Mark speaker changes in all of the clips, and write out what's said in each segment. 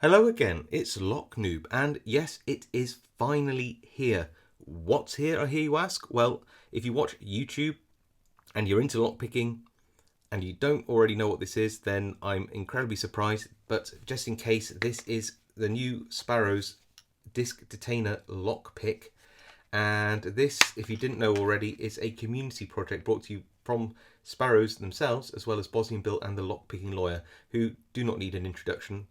Speaker 1: Hello again, it's Noob, and yes, it is finally here. What's here, I hear you ask? Well, if you watch YouTube and you're into lockpicking and you don't already know what this is, then I'm incredibly surprised. But just in case, this is the new Sparrows disc detainer lockpick. And this, if you didn't know already, is a community project brought to you from Sparrows themselves, as well as Bosnian Bill and the Lockpicking Lawyer, who do not need an introduction.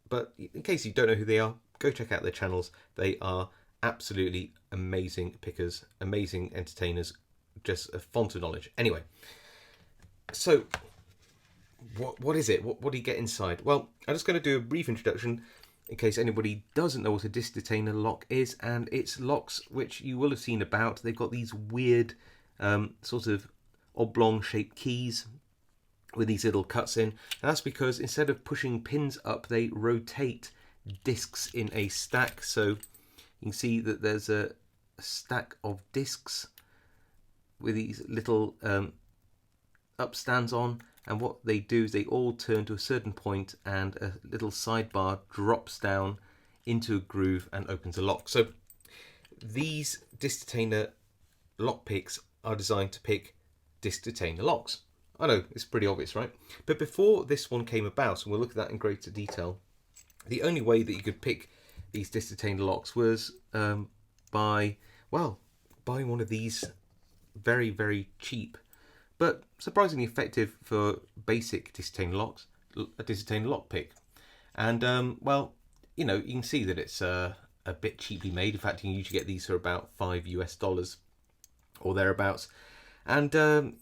Speaker 1: But in case you don't know who they are, go check out their channels. They are absolutely amazing pickers, amazing entertainers, just a font of knowledge. Anyway, so what is it? What do you get inside? Well, I'm just going to do a brief introduction in case anybody doesn't know what a disc detainer lock is, and it's locks which you will have seen about. They've got these weird sort of oblong shaped keys with these little cuts in, and that's because instead of pushing pins up, they rotate discs in a stack. So you can see that there's a stack of discs with these little upstands on, and what they do is they all turn to a certain point and a little sidebar drops down into a groove and opens a lock. So these disc detainer lock picks are designed to pick disc detainer locks. I know, it's pretty obvious, right? But before this one came about, and we'll look at that in greater detail, the only way that you could pick these disc detainer locks was by buying one of these very, very cheap, but surprisingly effective for basic disc detainer locks, a disc detainer lock pick. And, you know, you can see that it's a bit cheaply made. In fact, you can usually get these for about $5 US or thereabouts. And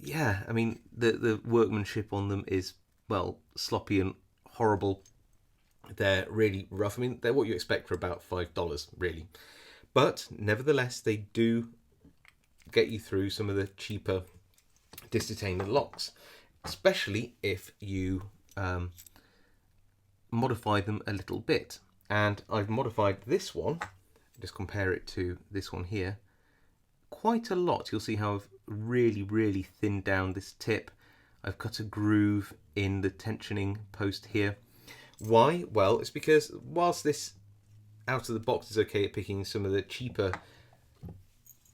Speaker 1: yeah, I mean, the workmanship on them is, well, sloppy and horrible. They're really rough. I mean, they're what you expect for about $5, really. But nevertheless, they do get you through some of the cheaper disc detainer locks, especially if you modify them a little bit. And I've modified this one, just compare it to this one here, quite a lot. You'll see how I've really thinned down this tip. I've cut a groove in the tensioning post here. Why? Well, it's because whilst this out of the box is okay at picking some of the cheaper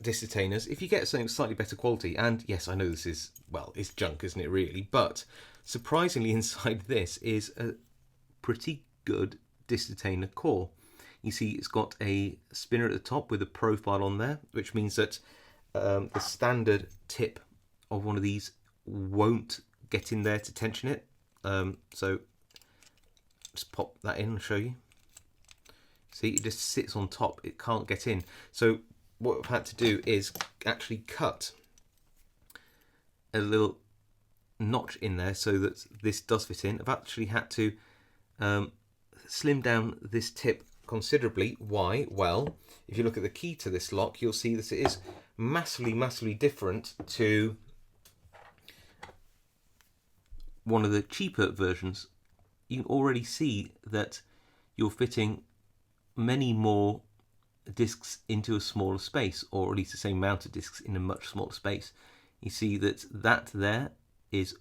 Speaker 1: disc detainers, if you get something slightly better quality, and yes, I know this is, well, it's junk, isn't it, really? But surprisingly, inside this is a pretty good disc detainer core. You see it's got a spinner at the top with a profile on there, which means that the standard tip of one of these won't get in there to tension it. So just pop that in and show you. See, it just sits on top, it can't get in. So what I've had to do is actually cut a little notch in there so that this does fit in. I've actually had to slim down this tip considerably. Why? Well, if you look at the key to this lock, you'll see that it is massively different to one of the cheaper versions. You can already see that you're fitting many more discs into a smaller space, or at least the same amount of discs in a much smaller space. You see that there is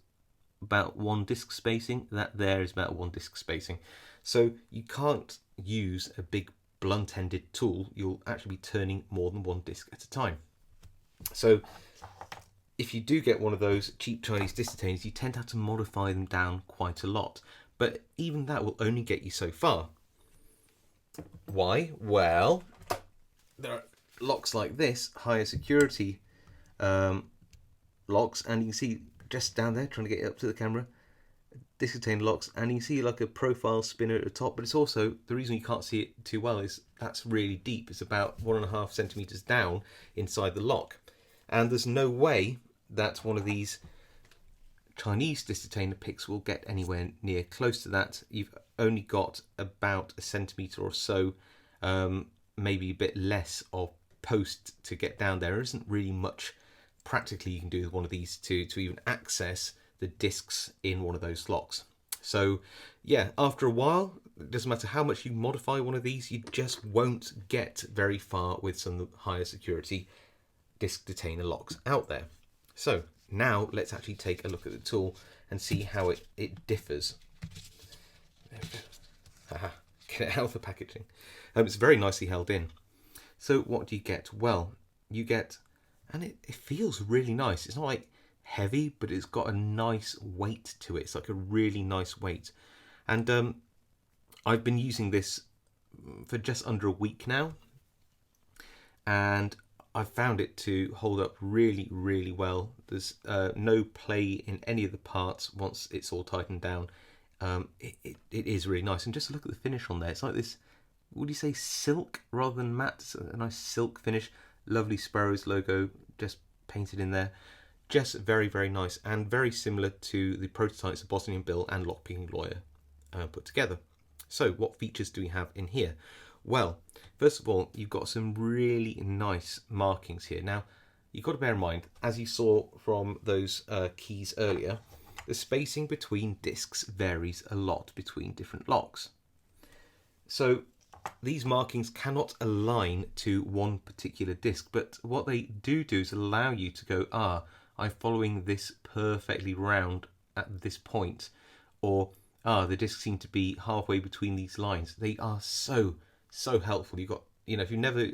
Speaker 1: about one disc spacing, that there is about one disc spacing. So you can't use a big blunt-ended tool. You'll actually be turning more than one disc at a time. So if you do get one of those cheap Chinese disc detainers, you tend to have to modify them down quite a lot. But even that will only get you so far. Why? Well, there are locks like this, higher security locks, and you can see just down there, trying to get it up to the camera, disc detainer locks, and you can see like a profile spinner at the top, but it's also, the reason you can't see it too well is that's really deep. It's about 1.5 centimeters down inside the lock, and there's no way that one of these Chinese disc detainer picks will get anywhere near close to that. You've only got about 1 centimeter or so, maybe a bit less of post to get down there. There isn't really much practically you can do with one of these to even access the discs in one of those locks. So yeah, after a while, it doesn't matter how much you modify one of these, you just won't get very far with some of the higher security disc detainer locks out there. So now let's actually take a look at the tool and see how it differs. There we go. get it out of the packaging. It's very nicely held in. So what do you get? Well, you get, and it feels really nice. It's not like heavy, but it's got a nice weight to it. It's like a really nice weight. And I've been using this for just under a week now, and I've found it to hold up really, really well. There's no play in any of the parts once it's all tightened down. It is really nice. And just look at the finish on there. It's like this, would you say silk rather than matte? It's a nice silk finish. Lovely Sparrows logo just painted in there. Just very, very nice, and very similar to the prototypes of Bosnian Bill and Lockpicking Lawyer put together. So what features do we have in here? Well, first of all, you've got some really nice markings here. Now, you've got to bear in mind, as you saw from those keys earlier, the spacing between discs varies a lot between different locks. So these markings cannot align to one particular disc, but what they do is allow you to go, I'm following this perfectly round at this point, or the discs seem to be halfway between these lines. They are so helpful. You've got, if you've never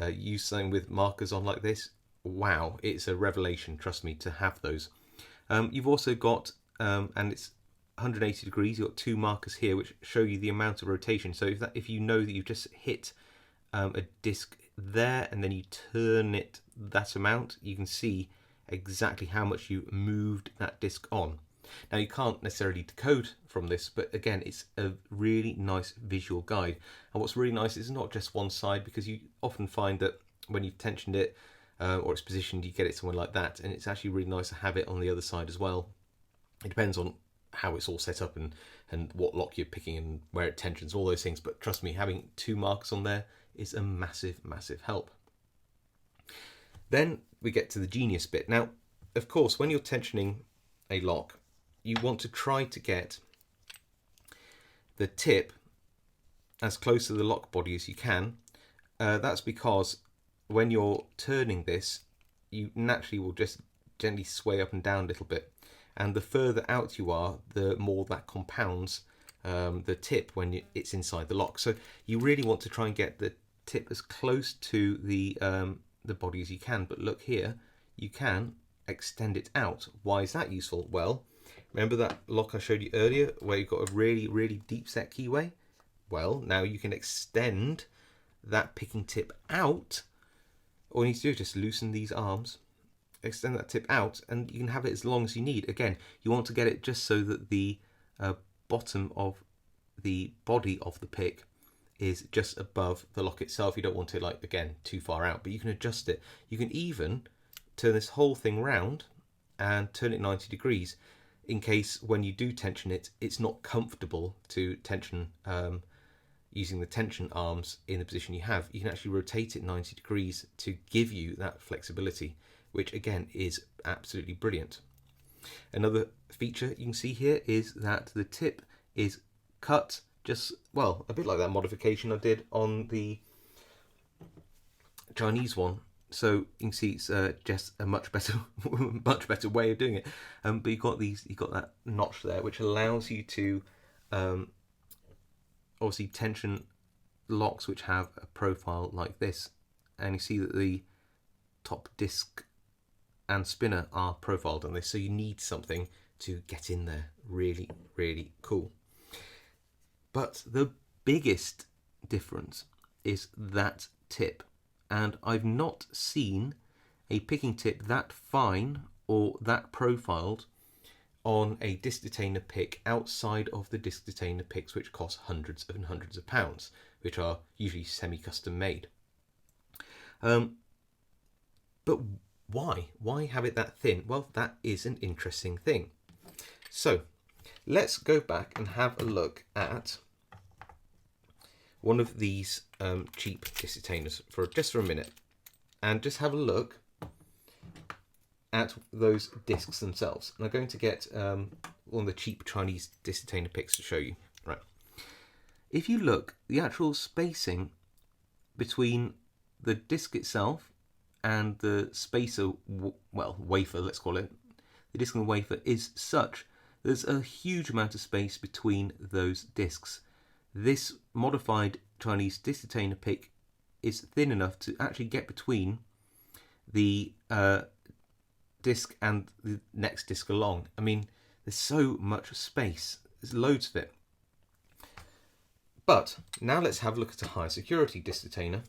Speaker 1: used something with markers on like this, wow, it's a revelation, trust me, to have those. You've also got, and it's 180 degrees, you've got two markers here which show you the amount of rotation. So if you know that you've just hit a disc there and then you turn it that amount, you can see exactly how much you moved that disc on. Now, you can't necessarily decode from this, but again, it's a really nice visual guide. And what's really nice is not just one side, because you often find that when you've tensioned it or it's positioned, you get it somewhere like that, and it's actually really nice to have it on the other side as well. It depends on how it's all set up and what lock you're picking and where it tensions, all those things. But trust me, having two markers on there is a massive, massive help. Then we get to the genius bit. Now, of course, when you're tensioning a lock, you want to try to get the tip as close to the lock body as you can. That's because when you're turning this, you naturally will just gently sway up and down a little bit. And the further out you are, the more that compounds the tip when it's inside the lock. So you really want to try and get the tip as close to the body as you can. But look here, you can extend it out. Why is that useful? Well, remember that lock I showed you earlier where you've got a really, really deep set keyway? Well, now you can extend that picking tip out. All you need to do is just loosen these arms, extend that tip out, and you can have it as long as you need. Again, you want to get it just so that the bottom of the body of the pick is just above the lock itself. You don't want it, like, again, too far out, but you can adjust it. You can even turn this whole thing round and turn it 90 degrees in case when you do tension it, it's not comfortable to tension using the tension arms in the position you have. You can actually rotate it 90 degrees to give you that flexibility, which again is absolutely brilliant. Another feature you can see here is that the tip is cut just, well, a bit like that modification I did on the Chinese one. So you can see it's just a much better way of doing it. But you've got that notch there, which allows you to obviously tension locks which have a profile like this. And you see that the top disc and spinner are profiled on this, so you need something to get in there. Really, really cool. But the biggest difference is that tip. And I've not seen a picking tip that fine or that profiled on a disc detainer pick outside of the disc detainer picks, which cost hundreds and hundreds of pounds, which are usually semi-custom made. But why? Why have it that thin? Well, that is an interesting thing. So let's go back and have a look at one of these cheap disc detainers for just for a minute, and just have a look at those discs themselves. And I'm going to get one of the cheap Chinese disc detainer picks to show you. Right. If you look, the actual spacing between the disc itself and the spacer, well, wafer, let's call it, the disc and the wafer is such, there's a huge amount of space between those discs. this modified Chinese disc detainer pick is thin enough to actually get between the disc and the next disc along. I mean, there's so much space. There's loads of it. But now let's have a look at a higher security disc detainer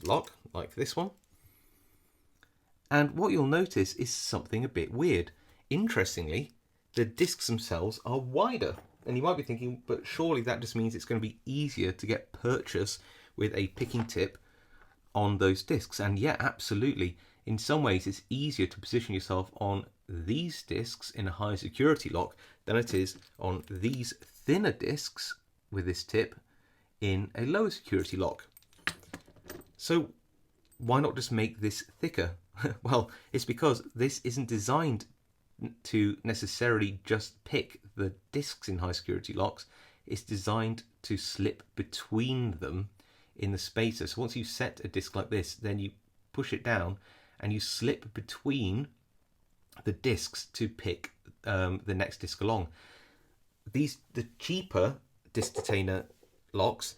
Speaker 1: lock, like this one. And what you'll notice is something a bit weird. Interestingly, the discs themselves are wider. And you might be thinking, but surely that just means it's going to be easier to get purchase with a picking tip on those discs. And yeah, absolutely. In some ways, it's easier to position yourself on these discs in a high security lock than it is on these thinner discs with this tip in a lower security lock. So why not just make this thicker? Well, it's because this isn't designed to necessarily just pick the discs in high security locks. It's designed to slip between them in the spacer. So once you set a disc like this, then you push it down and you slip between the discs to pick the next disc along. The cheaper disc detainer locks,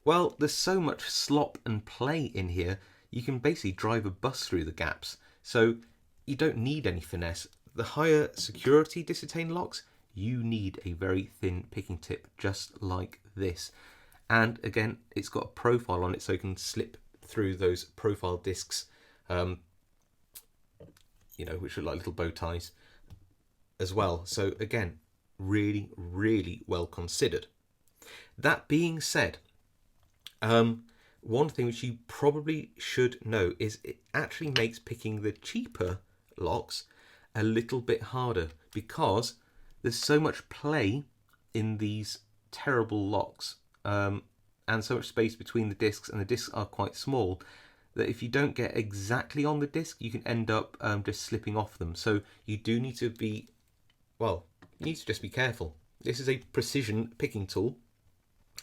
Speaker 1: well, there's so much slop and play in here, you can basically drive a bus through the gaps. So you don't need any finesse. The higher security disc detainer locks, you need a very thin picking tip, just like this. And again, it's got a profile on it, so you can slip through those profile discs, which are like little bow ties as well. So again, really, really well considered. That being said, one thing which you probably should know is it actually makes picking the cheaper locks a little bit harder, because there's so much play in these terrible locks, and so much space between the discs, and the discs are quite small, that if you don't get exactly on the disc, you can end up just slipping off them. So you do need to be, well, you need to just be careful. This is a precision picking tool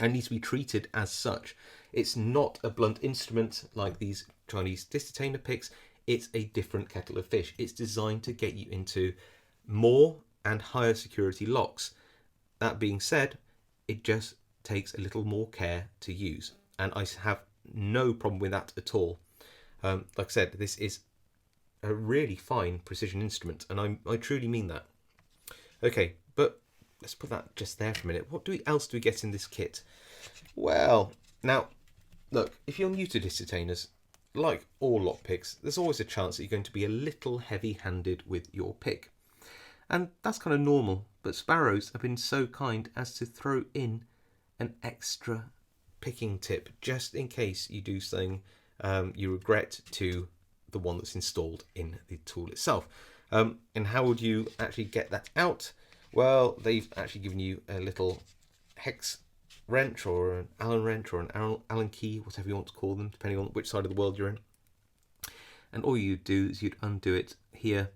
Speaker 1: and needs to be treated as such. It's not a blunt instrument like these Chinese disc detainer picks. It's a different kettle of fish. It's designed to get you into more and higher security locks. That being said, it just takes a little more care to use, and I have no problem with that at all. Like I said, this is a really fine precision instrument, and I truly mean that. Okay, but let's put that just there for a minute. What else do we get in this kit? Well, now, look, if you're new to disc detainers, like all lockpicks, there's always a chance that you're going to be a little heavy-handed with your pick. And that's kind of normal, but Sparrows have been so kind as to throw in an extra picking tip, just in case you do something you regret to the one that's installed in the tool itself. And how would you actually get that out? Well, they've actually given you a little hex wrench, or an Allen wrench, or an Allen key, whatever you want to call them, depending on which side of the world you're in. And all you'd do is you'd undo it here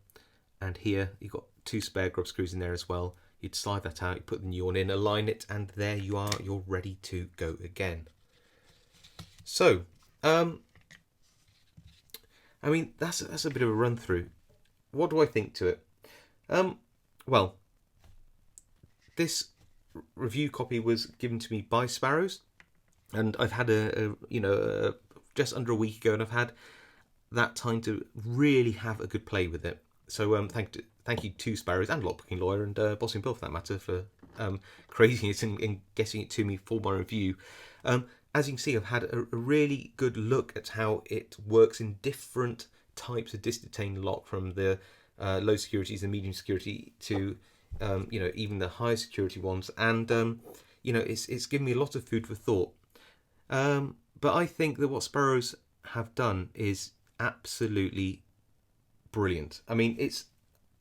Speaker 1: and here. You've got 2 spare grub screws in there as well. You'd slide that out, you put the new one in, align it, and there you are, you're ready to go again. So, I mean, that's a bit of a run through. What do I think to it? Well, this review copy was given to me by Sparrows, and I've had just under a week ago, and I've had that time to really have a good play with it. So thank you to Sparrows and Lockpicking Lawyer and Bossing Bill, for that matter, for creating it and getting it to me for my review. As you can see, I've had a really good look at how it works in different types of disc detainer lock, from the low securities, the medium security, to even the high security ones, and it's given me a lot of food for thought. But I think that what Sparrows have done is absolutely brilliant. I mean, it's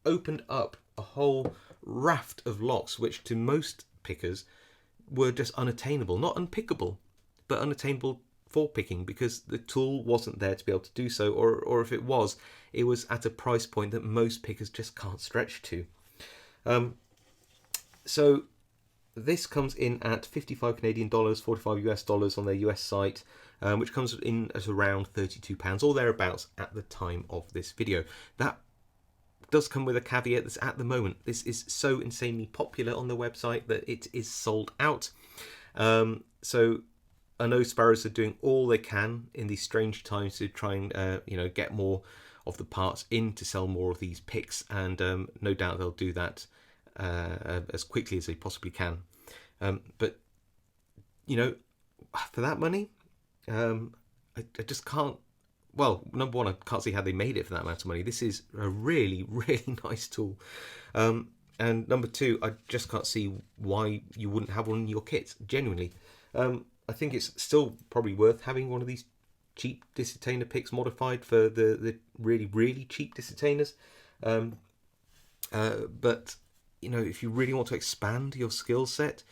Speaker 1: opened up a whole raft of locks which to most pickers were just unattainable, not unpickable, but unattainable for picking, because the tool wasn't there to be able to do so, or if it was at a price point that most pickers just can't stretch to. So this comes in at 55 Canadian dollars, 45 US dollars on their US site, which comes in at around £32 or thereabouts at the time of this video. That does come with a caveat that's at the moment this is so insanely popular on the website that it is sold out. So I know Sparrows are doing all they can in these strange times to try and get more of the parts in to sell more of these picks, and no doubt they'll do that as quickly as they possibly can. But for that money, I just can't. Well, number one, I can't see how they made it for that amount of money. This is a really, really nice tool. And number two, I just can't see why you wouldn't have one in your kit, genuinely. I think it's still probably worth having one of these cheap detainer picks modified for the really, really cheap detainers. But, if you really want to expand your skill set,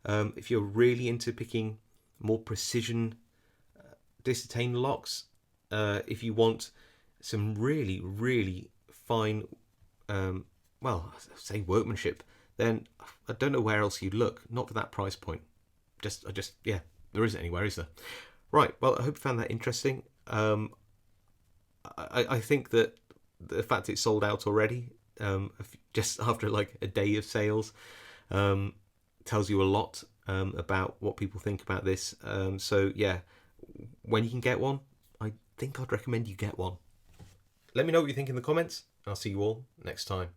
Speaker 1: if you're really into picking more precision detainer locks, if you want some really, really fine, say workmanship, then I don't know where else you'd look. Not for that price point. Yeah, there isn't anywhere, is there? Right. Well, I hope you found that interesting. I think that the fact it's sold out already, just after like a day of sales, tells you a lot about what people think about this. So yeah, when you can get one, I think I'd recommend you get one. Let me know what you think in the comments. I'll see you all next time.